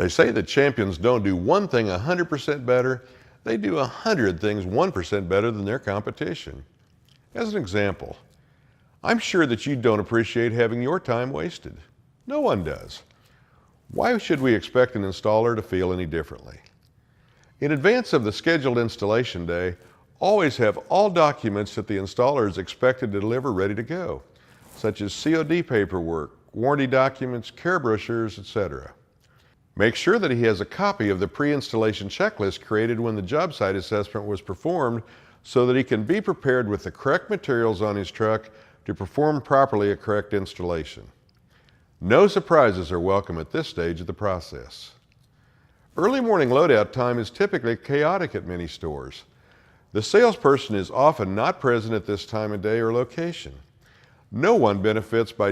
They say that champions don't do one thing 100% better, they do 100 things 1% better than their competition. As an example, I'm sure that you don't appreciate having your time wasted. No one does. Why should we expect an installer to feel any differently? In advance of the scheduled installation day, always have all documents that the installer is expected to deliver ready to go, such as COD paperwork, warranty documents, care brochures, etc. Make sure that he has a copy of the pre-installation checklist created when the job site assessment was performed so that he can be prepared with the correct materials on his truck to perform properly a correct installation. No surprises are welcome at this stage of the process. Early morning loadout time is typically chaotic at many stores. The salesperson is often not present at this time of day or location. No one benefits by